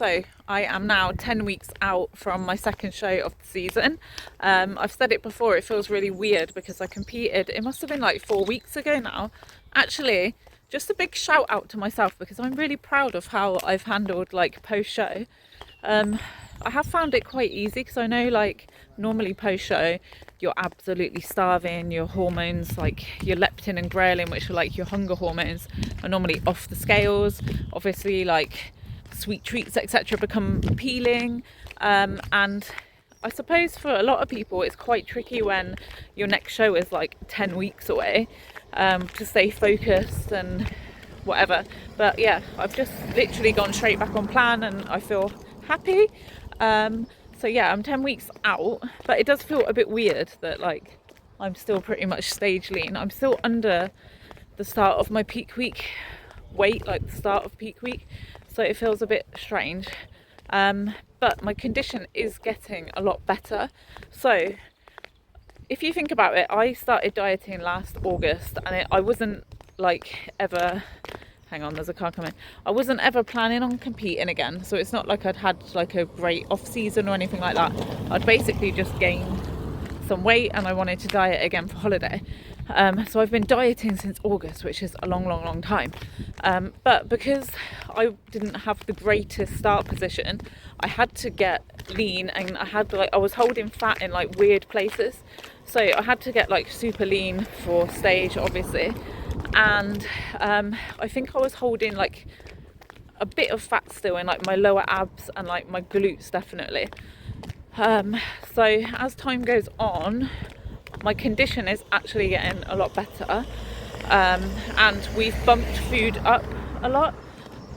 So I am now 10 weeks out from my second show of the season. I've said it before, it feels really weird because I competed, it must have been like 4 weeks ago now. Actually, just a big shout out to myself because I'm really proud of how I've handled like post show. I have found it quite easy because I know like normally post show you're absolutely starving, your hormones like your leptin and ghrelin, which are like your hunger hormones, are normally off the scales. Obviously like sweet treats etc become appealing, and I suppose for a lot of people it's quite tricky when your next show is like 10 weeks away, to stay focused and whatever. But yeah, I've just literally gone straight back on plan and I feel happy. So yeah, I'm 10 weeks out, but it does feel a bit weird that like I'm still pretty much stage lean. I'm still under the start of my peak week weight, like the start of peak week, so it feels a bit strange, but my condition is getting a lot better. So if you think about it, I started dieting last August and I wasn't like ever, hang on, there's a car coming. I wasn't ever planning on competing again, so it's not like I'd had like a great off season or anything like that. I'd basically just gained some weight and I wanted to diet again for holiday. So I've been dieting since August, which is a long time, but because I didn't have the greatest start position, I had to get lean, and I was holding fat in like weird places, so I had to get like super lean for stage obviously. And I think I was holding like a bit of fat still in like my lower abs and like my glutes definitely. So as time goes on, my condition is actually getting a lot better, and we've bumped food up a lot.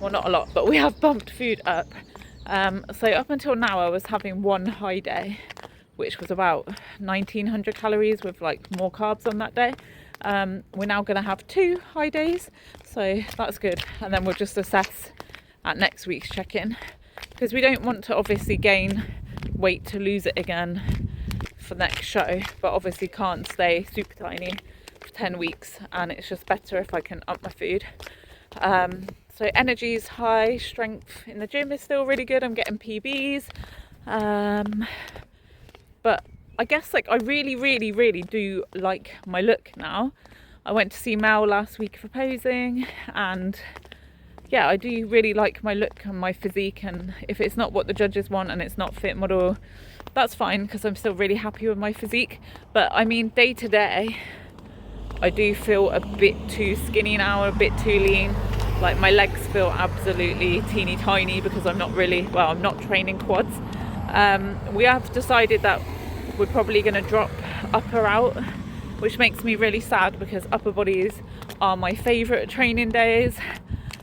Well, not a lot, but we have bumped food up. So up until now I was having one high day, which was about 1900 calories with like more carbs on that day. We're now going to have 2 high days, so that's good, and then we'll just assess at next week's check-in, because we don't want to obviously gain weight to lose it again for next show, but obviously can't stay super tiny for 10 weeks, and it's just better if I can up my food. So energy is high, strength in the gym is still really good, I'm getting PBs, but I guess like I really do like my look now. I went to see Mel last week for posing, and yeah, I do really like my look and my physique, and if it's not what the judges want and it's not fit model, that's fine because I'm still really happy with my physique. But I mean, day to day I do feel a bit too skinny now, a bit too lean. Like my legs feel absolutely teeny tiny because I'm not training quads. We have decided that we're probably going to drop upper out, which makes me really sad because upper bodies are my favourite training days.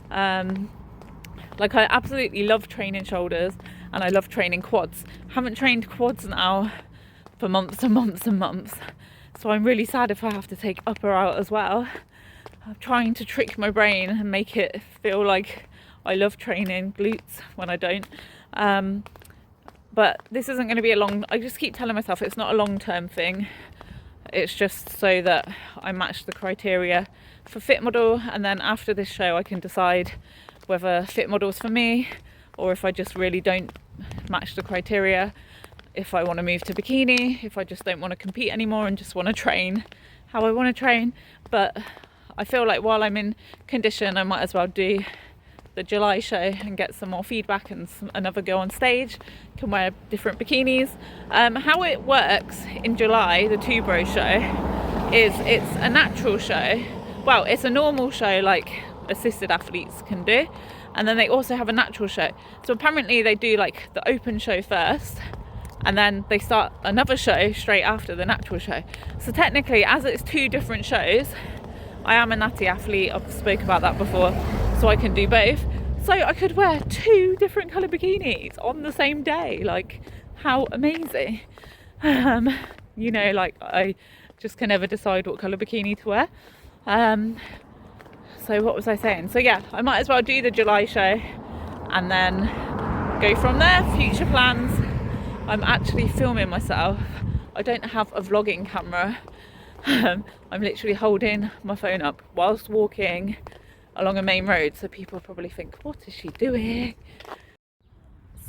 Like I absolutely love training shoulders and I love training quads. Haven't trained quads now for months and months, so I'm really sad if I have to take upper out as well. I'm trying to trick my brain and make it feel like I love training glutes when I don't. But this isn't going to be I just keep telling myself it's not a long-term thing. It's just so that I match the criteria for fit model, and then after this show I can decide whether fit model's for me, or if I just really don't match the criteria, if I want to move to bikini, if I just don't want to compete anymore and just want to train how I want to train. But I feel like while I'm in condition I might as well do the July show and get some more feedback, and another go on stage, can wear different bikinis. How it works in July, the Two Bro show, is it's a natural show. Well, it's a normal show like assisted athletes can do, and then they also have a natural show. So apparently they do like the open show first, and then they start another show straight after the natural show. So technically, as it's 2 different shows, I am a natty athlete, I've spoke about that before, so I can do both. So I could wear 2 different colour bikinis on the same day. Like, how amazing. You know, like I just can never decide what colour bikini to wear. So what was I saying? So yeah, I might as well do the July show and then go from there. Future plans, I'm actually filming myself. I don't have a vlogging camera. I'm literally holding my phone up whilst walking along a main road, so people probably think, what is she doing?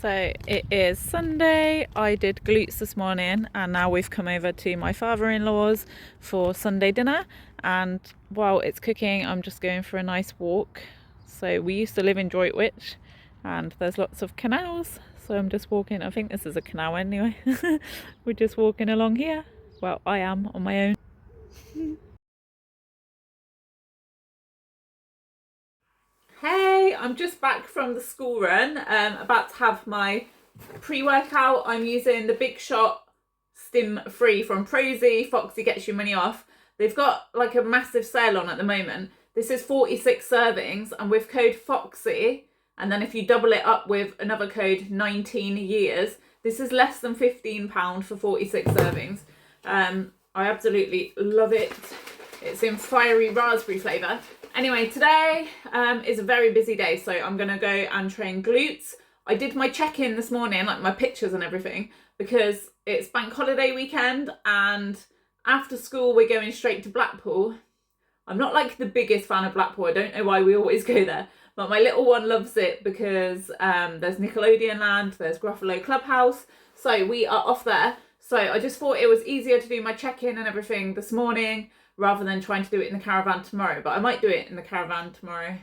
So it is Sunday. I did glutes this morning and now we've come over to my father-in-law's for Sunday dinner, and while it's cooking I'm just going for a nice walk. So we used to live in Droitwich and there's lots of canals, so I'm just walking. I think this is a canal anyway. We're just walking along here. Well, I am on my own. Hey, I'm just back from the school run, about to have my pre-workout. I'm using the Big Shot Stim Free from Prosy. Foxy gets you money off. They've got like a massive sale on at the moment. This is 46 servings, and with code Foxy, and then if you double it up with another code 19 years, this is less than £15 for 46 servings. I absolutely love it. It's in fiery raspberry flavour. Anyway, today is a very busy day, so I'm going to go and train glutes. I did my check-in this morning, like my pictures and everything, because it's bank holiday weekend and after school we're going straight to Blackpool. I'm not like the biggest fan of Blackpool. I don't know why we always go there, but my little one loves it because there's Nickelodeon Land, there's Gruffalo Clubhouse, so we are off there. So I just thought it was easier to do my check-in and everything this morning rather than trying to do it in the caravan tomorrow. But I might do it in the caravan tomorrow.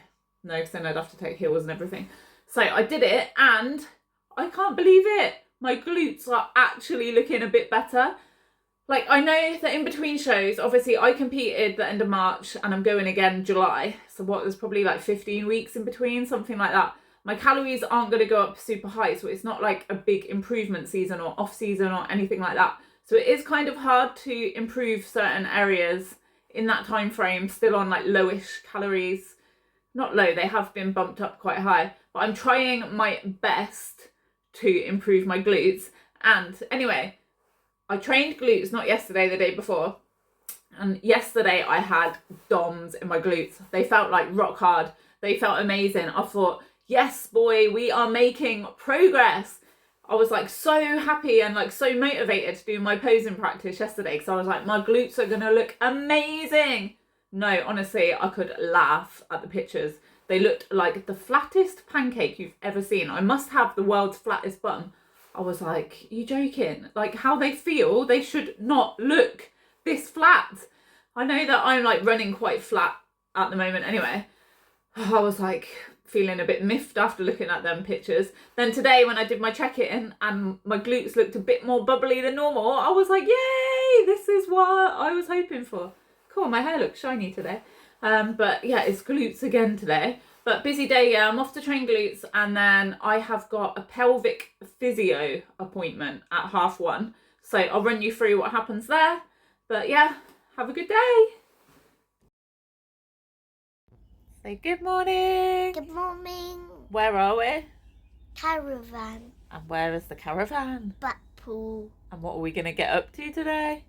No, because then I'd have to take heels and everything. So I did it and I can't believe it. My glutes are actually looking a bit better. Like, I know that in between shows, obviously I competed the end of March and I'm going again July. So what, there's probably like 15 weeks in between, something like that. My calories aren't going to go up super high, so it's not like a big improvement season or off season or anything like that. So it is kind of hard to improve certain areas in that time frame, still on like lowish calories. Not low, they have been bumped up quite high, but I'm trying my best to improve my glutes. And anyway, I trained glutes not yesterday, the day before, and yesterday I had DOMs in my glutes. They felt like rock hard. They felt amazing. I thought, yes boy, we are making progress. I was like so happy and like so motivated to do my posing practice yesterday because I was like, my glutes are gonna look amazing. No, honestly, I could laugh at the pictures. They looked like the flattest pancake you've ever seen. I must have the world's flattest bum. I was like, you joking? Like, how they feel, they should not look this flat. I know that I'm like running quite flat at the moment anyway. I was like feeling a bit miffed after looking at them pictures. Then today when I did my check-in and my glutes looked a bit more bubbly than normal, I was like, yay, this is what I was hoping for. Cool, my hair looks shiny today. But yeah, it's glutes again today. But busy day, yeah, I'm off to train glutes, and then I have got a pelvic physio appointment at 1:30. So I'll run you through what happens there. But yeah, have a good day. Say good morning. Good morning. Where are we? Caravan. And where is the caravan? Blackpool. And what are we going to get up to today?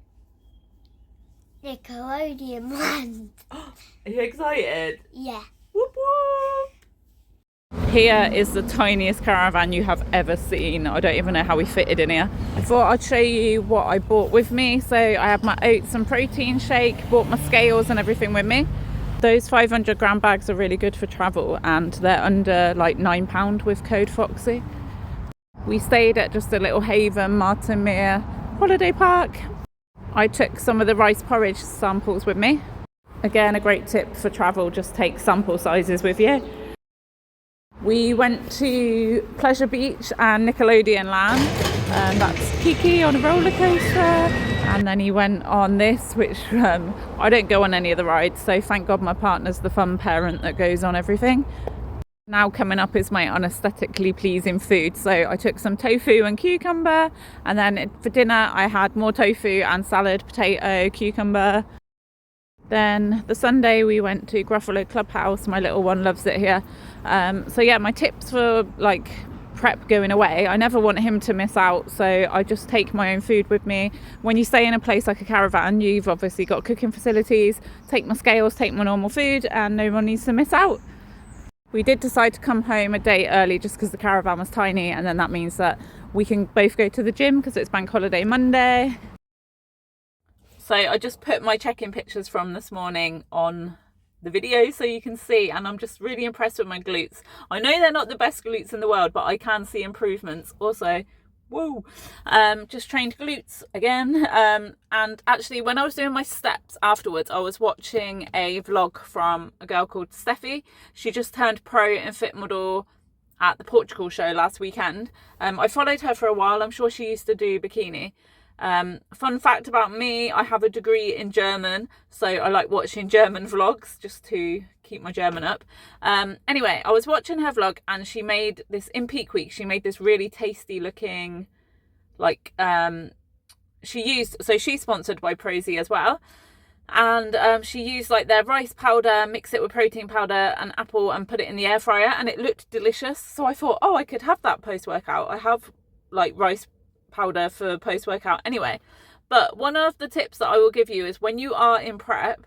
Nickelodeon Land. Are you excited? Yeah. Whoop whoop. Here is the tiniest caravan you have ever seen. I don't even know how we fitted in here. I thought I'd show you what I brought with me. So I have my oats and protein shake, bought my scales and everything with me. Those 500 gram bags are really good for travel and they're under like £9 with code Foxy. We stayed at just a little haven, Martin Mere holiday park. I took some of the rice porridge samples with me. Again, a great tip for travel, just take sample sizes with you. We went to Pleasure Beach and Nickelodeon Land, and that's Kiki on a roller coaster. And then he went on this, which I don't go on any of the rides, so thank God my partner's the fun parent that goes on everything. Now coming up is my unaesthetically pleasing food. So I took some tofu and cucumber, and then for dinner I had more tofu and salad, potato, cucumber. Then the Sunday we went to Gruffalo Clubhouse. My little one loves it here. So yeah, my tips for like prep going away, I never want him to miss out, so I just take my own food with me. When you stay in a place like a caravan, you've obviously got cooking facilities. Take my scales, take my normal food, and no one needs to miss out. We did decide to come home a day early just because the caravan was tiny, and then that means that we can both go to the gym because it's bank holiday Monday. So I just put my check-in pictures from this morning on the video so you can see, and I'm just really impressed with my glutes. I know they're not the best glutes in the world, but I can see improvements. Also, whoa, just trained glutes again. And actually, when I was doing my steps afterwards, I was watching a vlog from a girl called Steffi. She just turned pro and fit model at the Portugal show last weekend. I followed her for a while. I'm sure she used to do bikini. Fun fact about me, I have a degree in German, so I like watching German vlogs just to keep my German up. Anyway, I was watching her vlog, and she made this, in peak week, she made this really tasty looking, like, she's sponsored by Prozee as well. And she used like their rice powder, mix it with protein powder and apple, and put it in the air fryer, and it looked delicious. So I thought, oh, I could have that post-workout. I have like rice powder for post-workout anyway. But one of the tips that I will give you is, when you are in prep,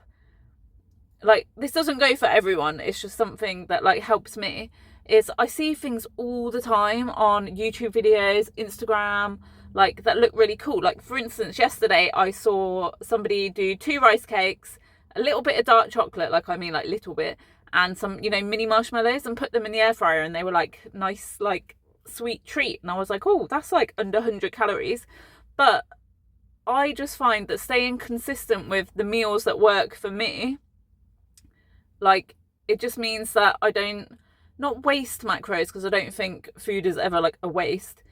like, this doesn't go for everyone, it's just something that like helps me, is I see things all the time on YouTube videos, Instagram, like, that look really cool. Like, for instance, yesterday I saw somebody do 2 rice cakes, a little bit of dark chocolate, like, I mean, like, little bit, and some, you know, mini marshmallows, and put them in the air fryer, and they were like nice, like, sweet treat. And I was like, oh, that's like under 100 calories. But I just find that staying consistent with the meals that work for me, like, it just means that I don't, not waste macros, because I don't think food is ever like a waste.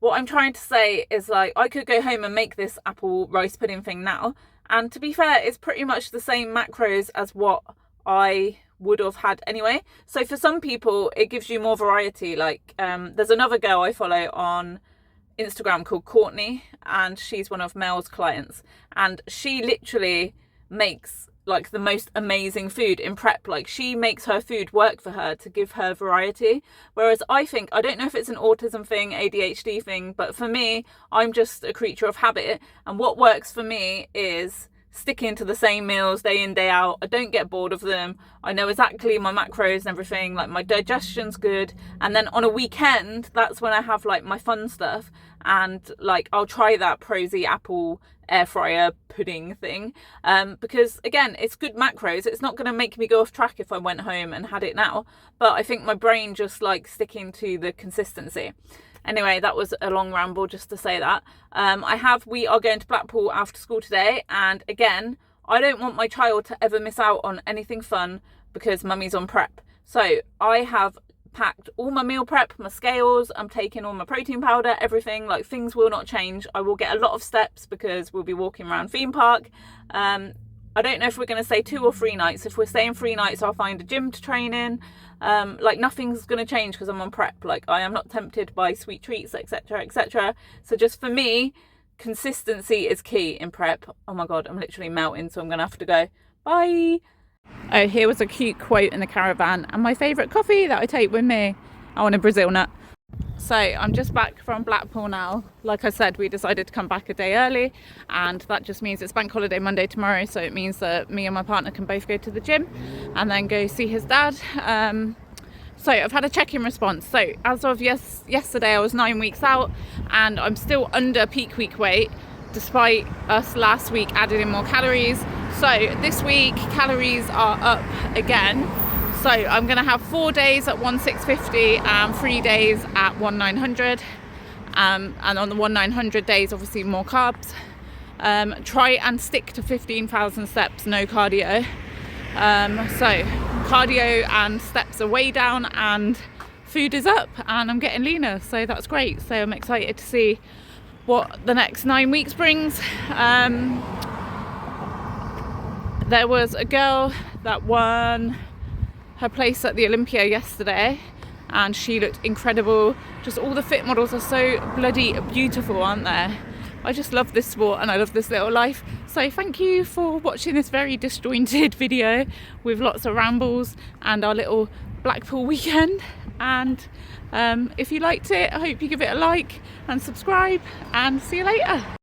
What I'm trying to say is, like, I could go home and make this apple rice pudding thing now, and to be fair, it's pretty much the same macros as what I would have had anyway. So for some people, it gives you more variety. Like, there's another girl I follow on Instagram called Courtney, and she's one of Mel's clients, and she literally makes like the most amazing food in prep. Like, she makes her food work for her to give her variety, whereas I think, I don't know if it's an autism thing, ADHD thing, but for me, I'm just a creature of habit, and what works for me is sticking to the same meals day in, day out. I don't get bored of them. I know exactly my macros and everything, like my digestion's good, and then on a weekend, that's when I have like my fun stuff, and like I'll try that Prozee apple air fryer pudding thing, because again, it's good macros. It's not going to make me go off track if I went home and had it now, but I think my brain just like sticking to the consistency. Anyway, that was a long ramble just to say that. We are going to Blackpool after school today, and again, I don't want my child to ever miss out on anything fun because mummy's on prep. So I have packed all my meal prep, my scales, I'm taking all my protein powder, everything. Like, things will not change. I will get a lot of steps because we'll be walking around theme park. I don't know if we're going to stay 2 or 3 nights. If we're staying 3 nights, I'll find a gym to train in. Like, nothing's going to change because I'm on prep. Like, I am not tempted by sweet treats, etc, etc. So just for me, consistency is key in prep. Oh my god, I'm literally melting, so I'm going to have to go. Bye. Oh, here was a cute quote in the caravan, and my favourite coffee that I take with me. I want a Brazil nut. So I'm just back from Blackpool now. Like I said, we decided to come back a day early, and that just means it's bank holiday Monday tomorrow, so it means that me and my partner can both go to the gym and then go see his dad. So I've had a check-in response. So as of yesterday, I was 9 weeks out, and I'm still under peak week weight, despite us last week adding in more calories. So this week, calories are up again. So I'm going to have 4 days at 1,650 and 3 days at 1,900. And on the 1,900 days, obviously more carbs. Try and stick to 15,000 steps, no cardio. So cardio and steps are way down, and food is up, and I'm getting leaner. So that's great. So I'm excited to see what the next 9 weeks brings. There was a girl that won her place at the Olympia yesterday, and she looked incredible. Just all the fit models are so bloody beautiful, aren't they? I just love this sport, and I love this little life. So thank you for watching this very disjointed video with lots of rambles and our little Blackpool weekend. And if you liked it, I hope you give it a like and subscribe, and see you later.